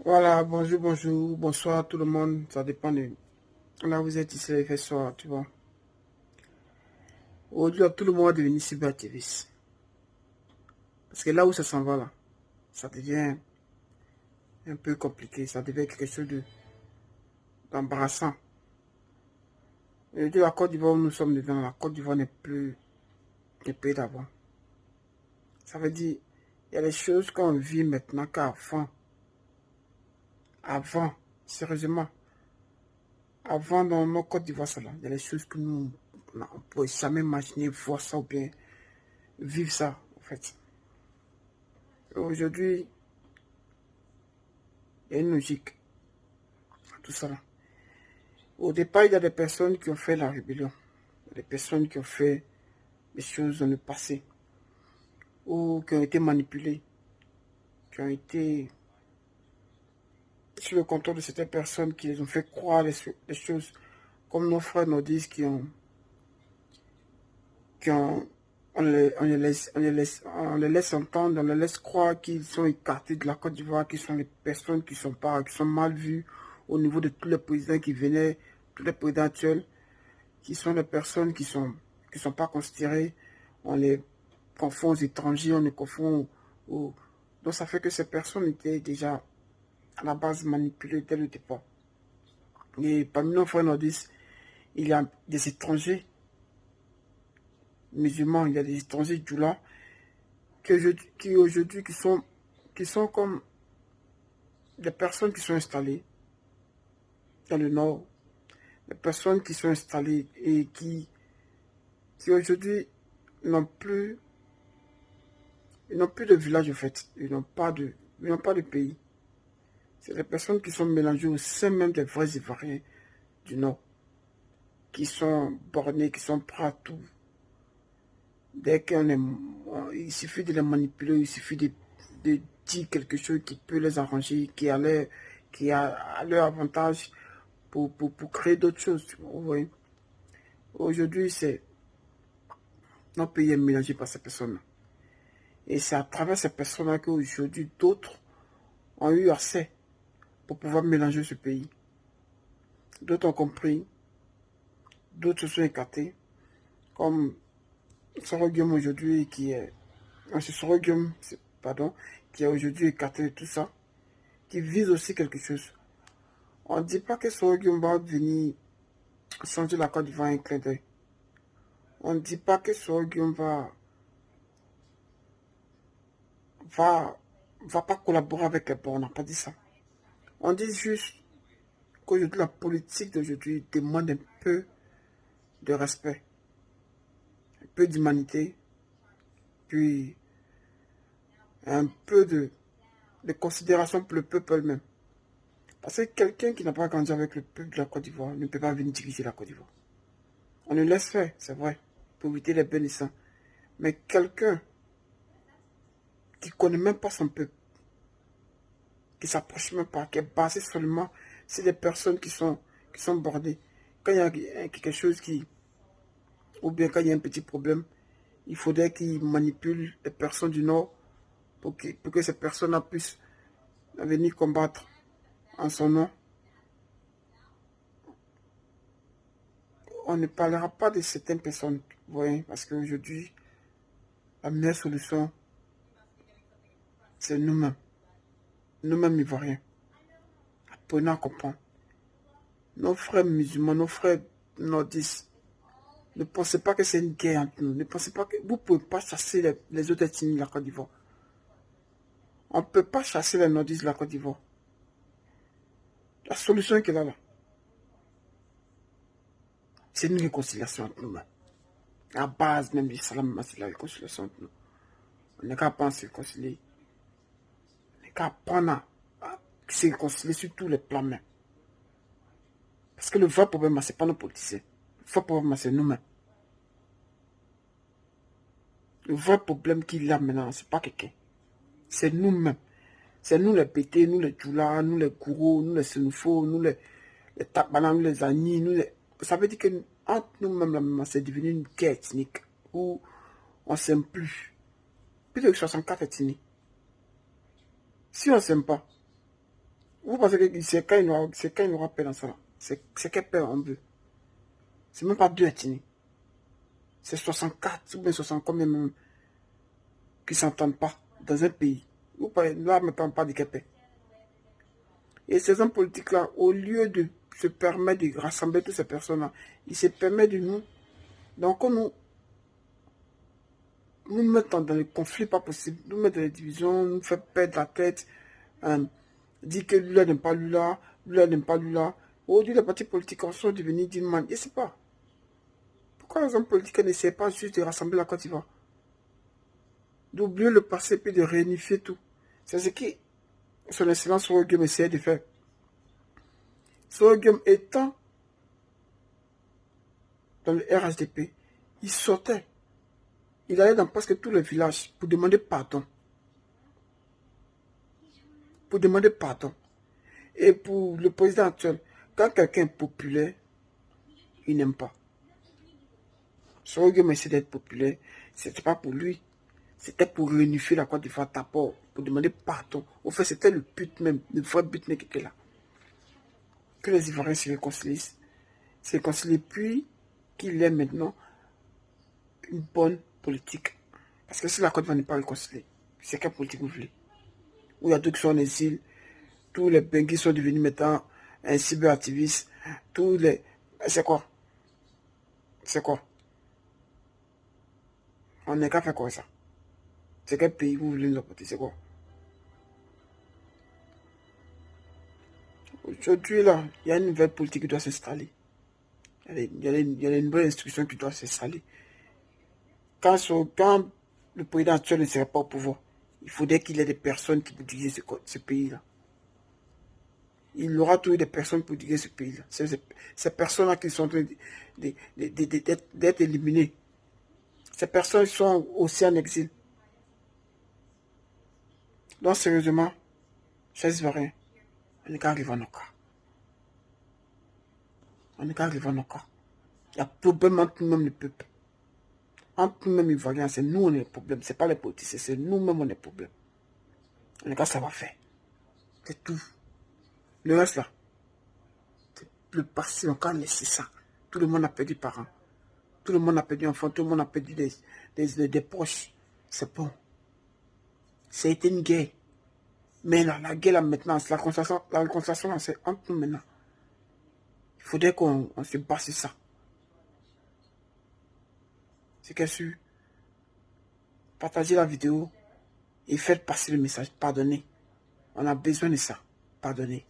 Voilà, bonjour, bonjour, bonsoir tout le monde, ça dépend de là où vous êtes ici, il fait soir, tu vois. Aujourd'hui, tout le monde est devenu cyberactiviste. Parce que là où ça s'en va, là, ça devient un peu compliqué, ça devient quelque chose d'embarrassant. Aujourd'hui, la Côte d'Ivoire où nous sommes dedans, la Côte d'Ivoire n'est plus le pays d'avant. Ça veut dire, il y a des choses qu'on vit maintenant qu'avant. Avant, sérieusement, avant dans nos Côte d'Ivoire, ça là, il y a des choses que nous, on ne pouvait jamais imaginer voir ça ou bien vivre ça, en fait. Aujourd'hui, il y a une logique à tout ça là. Au départ, il y a des personnes qui ont fait la rébellion, des personnes qui ont fait des choses dans le passé, ou qui ont été manipulées, qui ont été sur le contrôle de certaines personnes qui les ont fait croire des choses, comme nos frères nordistes qui ont on les laisse entendre, on les laisse croire qu'ils sont écartés de la Côte d'Ivoire, qu'ils sont les personnes qui sont mal vues au niveau de tous les présidents qui venaient, tous les présidents actuels, qui sont des personnes qui sont pas considérées, on les confond aux étrangers, on les confond aux... Donc ça fait que ces personnes étaient déjà à la base manipulées dès le départ. Et parmi nos frères nordistes, il y a des étrangers musulmans, il y a des étrangers djoula qui aujourd'hui qui sont comme des personnes qui sont installées dans le nord, des personnes qui sont installées et qui aujourd'hui n'ont plus ils n'ont plus de village en fait. Ils n'ont pas de pays. C'est des personnes qui sont mélangées au sein même des vrais Ivoiriens du Nord, qui sont bornés, qui sont prêts à tout. Dès qu'on est, il suffit de les manipuler, il suffit de dire quelque chose qui peut les arranger, qui a à leur avantage pour créer d'autres choses. Vous voyez. Aujourd'hui, c'est notre pays est mélangé par ces personnes-là. Et c'est à travers ces personnes-là qu'aujourd'hui d'autres ont eu accès pour pouvoir mélanger ce pays. D'autres ont compris, d'autres se sont écartés, comme Sorogium aujourd'hui qui est, c'est Sorogium, pardon, qui est aujourd'hui écarté de tout ça, qui vise aussi quelque chose. On ne dit pas que Sorogium va venir changer la Côte d'Ivoire un clin d'œil. On ne dit pas que Sorogium va, va pas collaborer avec les bons, on n'a pas dit ça. On dit juste qu'aujourd'hui, la politique d'aujourd'hui demande un peu de respect, un peu d'humanité, puis un peu de considération pour le peuple elle-même. Parce que quelqu'un qui n'a pas grandi avec le peuple de la Côte d'Ivoire ne peut pas venir diriger la Côte d'Ivoire. On le laisse faire, c'est vrai, pour éviter les bénissants. Mais quelqu'un qui ne connaît même pas son peuple, qui ne s'approche même pas, qui est basé seulement sur des personnes qui sont bordées. Quand il y a quelque chose qui, ou bien quand il y a un petit problème, il faudrait qu'il manipule les personnes du Nord pour que ces personnes-là puissent venir combattre en son nom. On ne parlera pas de certaines personnes, vous voyez, parce qu'aujourd'hui, la meilleure solution, c'est nous-mêmes. Nous-mêmes Ivoiriens. Apprenons à comprendre. Nos frères musulmans, nos frères nordistes, ne pensez pas que c'est une guerre entre nous. Ne pensez pas que vous ne pouvez pas chasser les autres ethnies de la Côte d'Ivoire. On ne peut pas chasser les nordistes de la Côte d'Ivoire. La solution qui est là, c'est une réconciliation entre nous-mêmes. La base même du salam, c'est la réconciliation entre nous. On n'est qu'à pas se réconcilier. On n'est qu'à apprendre à se réconcilier sur tous les plans même. Parce que le vrai problème, ce n'est pas nos politiciens. Le vrai problème, c'est nous-mêmes. Le vrai problème qu'il y a maintenant, ce n'est pas quelqu'un. C'est nous-mêmes. C'est nous les pétés, nous les djoulas, nous les gourous, nous les sénoufos, nous les tabanas, nous les agnis, nous les... Ça veut dire que entre nous-mêmes, c'est devenu une guerre ethnique où on ne s'aime plus. Plus de 64 ethnies. Si on ne s'aime pas, Vous pensez que c'est quand il aura peur dans ça là. C'est quelle peur on veut. C'est même pas deux ethnies. C'est 64 ou bien 60 combien même qui ne s'entendent pas dans un pays. Vous parlez, là, ne parle pas de quelle paix. Et ces hommes politiques-là, au lieu de se permettre de rassembler toutes ces personnes-là, ils se permettent de nous. Donc, nous mettre dans les conflits pas possibles, nous mettre dans les divisions, nous faire perdre la tête, dire que lui-là n'aime pas lui-là, lui-là n'aime pas lui-là. Aujourd'hui, les partis politiques en sont devenus d'Inman. Je ne sais pas. Pourquoi les hommes politiques n'essaient pas juste de rassembler la Côte d'Ivoire? D'oublier le passé puis de réunifier tout. C'est ce qui son excellence Soroguem essayait de faire. Soroguem étant dans le RHDP, il sortait. Il allait dans presque tous les villages pour demander pardon. Pour demander pardon. Et pour le président actuel, quand quelqu'un est populaire, il n'aime pas. Soroguem essayait d'être populaire. Ce n'était pas pour lui. C'était pour réunifier la Côte d'Ivoire d'abord, pour demander pardon. Au fait, c'était le but même, le vrai but même qui était là. Que les Ivoiriens se réconcilient, puis qu'il ait maintenant une bonne politique. Parce que si la Côte d'Ivoire n'est pas réconciliée, c'est quelle politique vous voulez? Où il y a d'autres qui sont en exil, tous les Benguis sont devenus maintenant un cyberactiviste, tous les... C'est quoi? C'est quoi? On n'est qu'à faire quoi ça? C'est quel pays vous voulez nous apporter? C'est quoi? Aujourd'hui, là, il y a une nouvelle politique qui doit s'installer. Il y a une nouvelle instruction qui doit s'installer. Quand le président actuel ne serait pas au pouvoir, il faudrait qu'il y ait des personnes qui pour diriger ce pays-là. Il aura toujours des personnes pour diriger ce pays-là. Ces personnes-là qui sont en train d'être éliminées. Ces personnes sont aussi en exil. Donc, sérieusement, chers Ivoiriens, on n'est qu'à arriver à nos cas. On n'est qu'à arriver à nos cas. Il y a problème entre nous-mêmes, le peuple. Entre nous-mêmes, Ivoiriens, c'est nous, on est le problème. Ce n'est pas les politiciens, c'est nous-mêmes, on est le problème. On n'est qu'à savoir faire. C'est tout. Le reste, là, c'est le passé, on a laissé ça. Tout le monde a perdu parents. Tout le monde a perdu enfants. Tout le monde a perdu des proches. C'est bon. Ça a été une guerre. Mais là, la guerre, là, maintenant, la réconciliation, c'est entre nous maintenant. Il faudrait qu'on se basse sur ça. C'est qu'est-ce que partagez la vidéo et faites passer le message. Pardonnez. On a besoin de ça. Pardonnez.